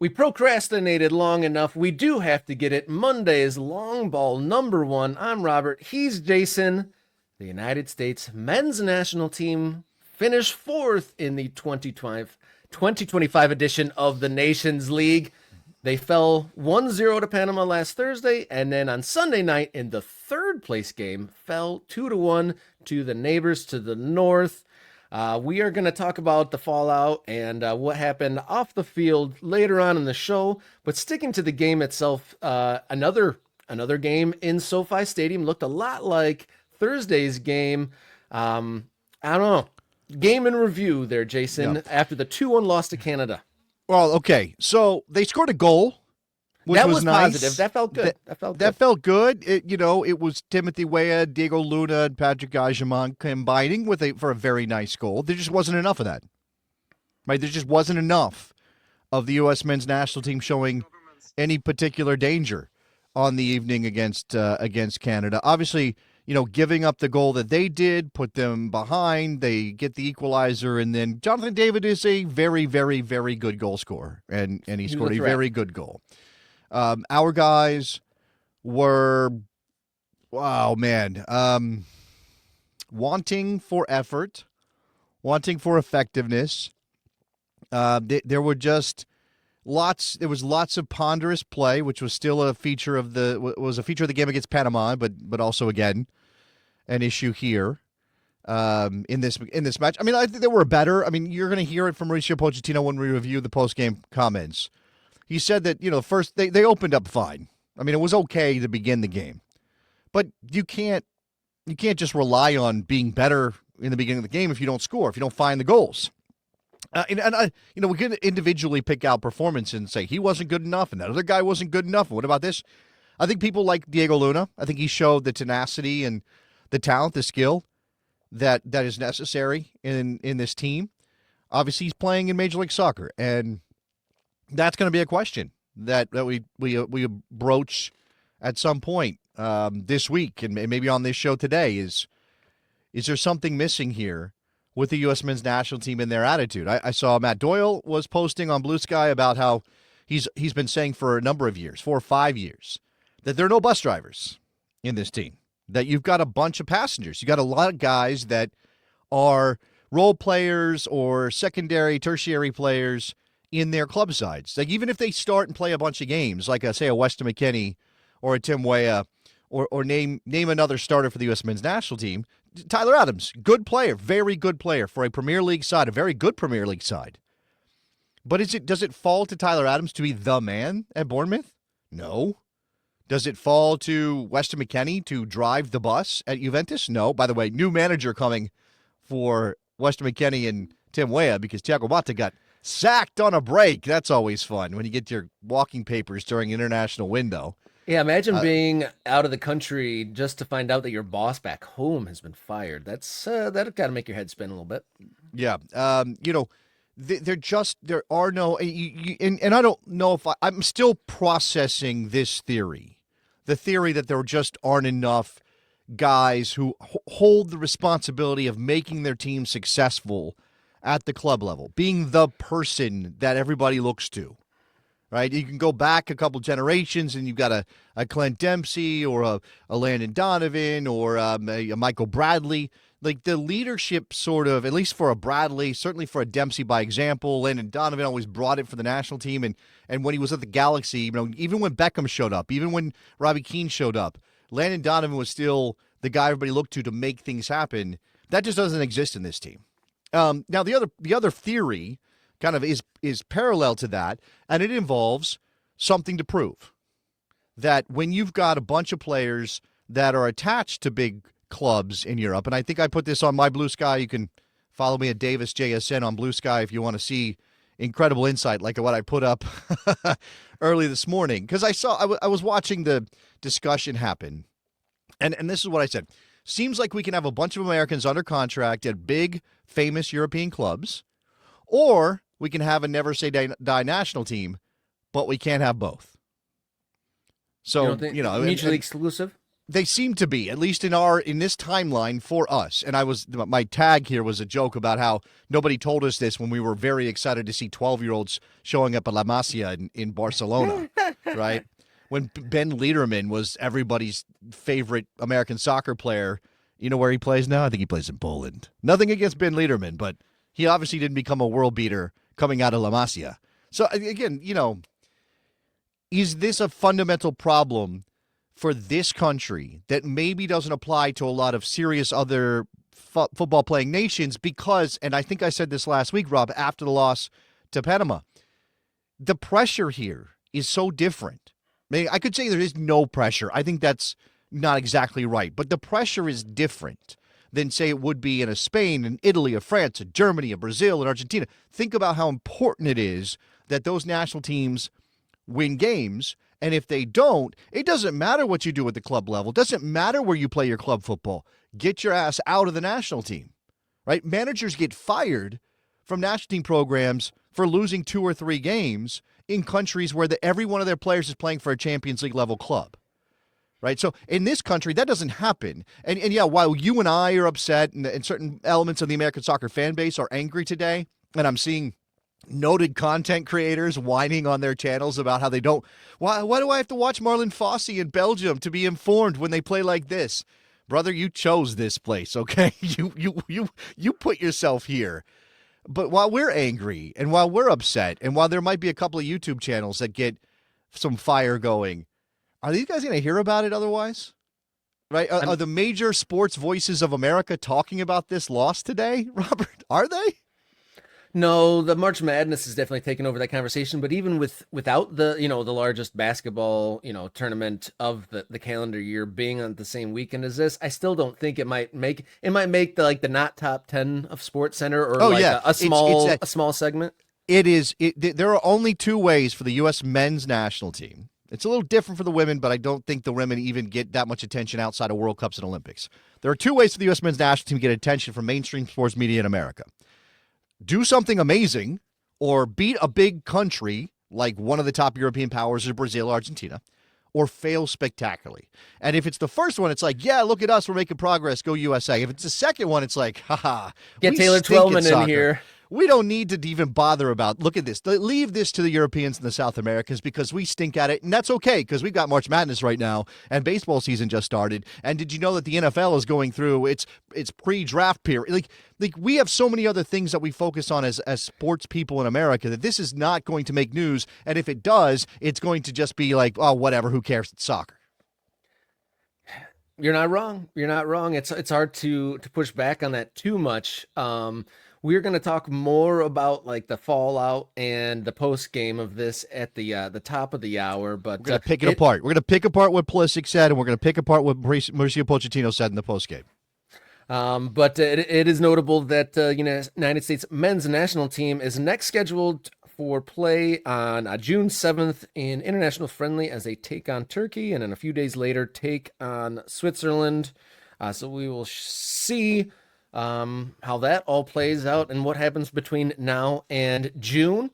We procrastinated long enough. We do have to get it. Monday's long ball number one. I'm Robert. He's Jason. The United States men's national team finished fourth in the 2025 edition of the Nations League. They fell 1-0 to Panama last Thursday, and then on Sunday night in the third place game, fell 2-1 to the neighbors to the north. We are going to talk about the fallout and what happened off the field later on in the show. But sticking to the game itself, another game in SoFi Stadium looked a lot like Thursday's game. I don't know. Game in review there, Jason, after the 2-1 loss to Canada. Well, okay. So they scored a goal, which that was nice. Positive. That felt good. That felt good. It was Timothy Weah, Diego Luna, and Patrick Agyemang combining for a very nice goal. There just wasn't enough of that. Right? There just wasn't enough of the U.S. men's national team showing any particular danger on the evening against Canada. Obviously, giving up the goal that they did, put them behind, they get the equalizer, and then Jonathan David is a very, very, very good goal scorer, and he scored a very good goal. Our guys were, wanting for effort, wanting for effectiveness. There were just lots of ponderous play, which was still a feature of the game against Panama, but also again an issue here in this match. I mean, I think they were better. I mean, you're going to hear it from Mauricio Pochettino when we review the post-game comments. He said that, first they opened up fine. I mean, it was okay to begin the game. But you can't just rely on being better in the beginning of the game if you don't score, if you don't find the goals. We could individually pick out performance and say he wasn't good enough and that other guy wasn't good enough. What about this? I think people like Diego Luna. I think he showed the tenacity and the talent, the skill that is necessary in this team. Obviously, he's playing in Major League Soccer, and that's going to be a question that we broach at some point this week and maybe on this show today. Is there something missing here with the U.S. men's national team in their attitude? I saw Matt Doyle was posting on Blue Sky about how he's been saying for a number of years, 4 or 5 years, that there are no bus drivers in this team, that you've got a bunch of passengers. You got a lot of guys that are role players or secondary, tertiary players in their club sides. Like, even if they start and play a bunch of games, like say a Weston McKennie or a Tim Weah, or name another starter for the U.S. men's national team, Tyler Adams, good player, very good player for a Premier League side, a very good Premier League side. But does it fall to Tyler Adams to be the man at Bournemouth? No. Does it fall to Weston McKennie to drive the bus at Juventus? No. By the way, new manager coming for Weston McKennie and Tim Weah because Thiago Motta got sacked on a break. That's always fun when you get your walking papers during international window. Yeah, imagine being out of the country just to find out that your boss back home has been fired. That's got to make your head spin a little bit. Yeah, there are no, and I don't know if I'm still processing this theory, the theory that there just aren't enough guys who hold the responsibility of making their team successful at the club level, being the person that everybody looks to. Right, you can go back a couple generations, and you've got a Clint Dempsey or a Landon Donovan or a Michael Bradley. Like the leadership, sort of, at least for a Bradley, certainly for a Dempsey by example. Landon Donovan always brought it for the national team, and when he was at the Galaxy, even when Beckham showed up, even when Robbie Keane showed up, Landon Donovan was still the guy everybody looked to make things happen. That just doesn't exist in this team. Now the other theory kind of is parallel to that, and it involves something to prove. That when you've got a bunch of players that are attached to big clubs in Europe, and I think I put this on my Blue Sky. You can follow me at Davis JSN on Blue Sky if you want to see incredible insight like what I put up early this morning. Because I was watching the discussion happen, and this is what I said. Seems like we can have a bunch of Americans under contract at big, famous European clubs, or we can have a never say die national team, but we can't have both. So, Mutually exclusive? They seem to be, at least in this timeline for us. And my tag here was a joke about how nobody told us this when we were very excited to see 12-year-olds showing up at La Masia in Barcelona, right? When Ben Lederman was everybody's favorite American soccer player. You know where he plays now? I think he plays in Poland. Nothing against Ben Lederman, but he obviously didn't become a world beater coming out of La Masia. So again, is this a fundamental problem for this country that maybe doesn't apply to a lot of serious other football playing nations? Because, and I think I said this last week, Rob, after the loss to Panama, the pressure here is so different. I could say there is no pressure. I think that's not exactly right. But the pressure is different than, say, it would be in a Spain, and Italy, a France, a Germany, a Brazil, and Argentina. Think about how important it is that those national teams win games. And if they don't, it doesn't matter what you do at the club level. It doesn't matter where you play your club football. Get your ass out of the national team, right? Managers get fired from national team programs for losing 2 or 3 games in countries where every one of their players is playing for a Champions League level club, right? So in this country, that doesn't happen. And yeah, while you and I are upset and certain elements of the American soccer fan base are angry today, and I'm seeing noted content creators whining on their channels about how they don't. Why do I have to watch Marlon Fossey in Belgium to be informed when they play like this? Brother, you chose this place, okay? You put yourself here. But while we're angry and while we're upset and while there might be a couple of YouTube channels that get some fire going, are these guys going to hear about it otherwise? Right? Are the major sports voices of America talking about this loss today, Robert? Are they? No, the March Madness is definitely taking over that conversation. But even without the the largest basketball tournament of the calendar year being on the same weekend as this, I still don't think it might make the not top 10 of Sports Center or a small segment. It is. There are only 2 ways for the U.S. men's national team. It's a little different for the women, but I don't think the women even get that much attention outside of World Cups and Olympics. There are 2 ways for the U.S. men's national team to get attention from mainstream sports media in America. Do something amazing or beat a big country like one of the top European powers or Brazil, Argentina, or fail spectacularly. And if it's the first one, it's like, yeah, look at us, we're making progress, go USA. If it's the second one, it's like, haha, get Taylor Twellman in here. We don't need to even bother about, look at this. Leave this to the Europeans and the South Americans because we stink at it, and that's okay because we've got March Madness right now, and baseball season just started. And did you know that the NFL is going through its pre-draft period? Like we have so many other things that we focus on as sports people in America that this is not going to make news, and if it does, it's going to just be like, oh, whatever, who cares? It's soccer. You're not wrong. You're not wrong. It's hard to push back on that too much. We're going to talk more about like the fallout and the post game of this at the top of the hour. But we're going to pick it apart. We're going to pick apart what Pulisic said, and we're going to pick apart what Mauricio Pochettino said in the post game. But it is notable that United States men's national team is next scheduled for play on June 7th in international friendly as they take on Turkey, and then a few days later take on Switzerland. So we will see how that all plays out and what happens between now and June.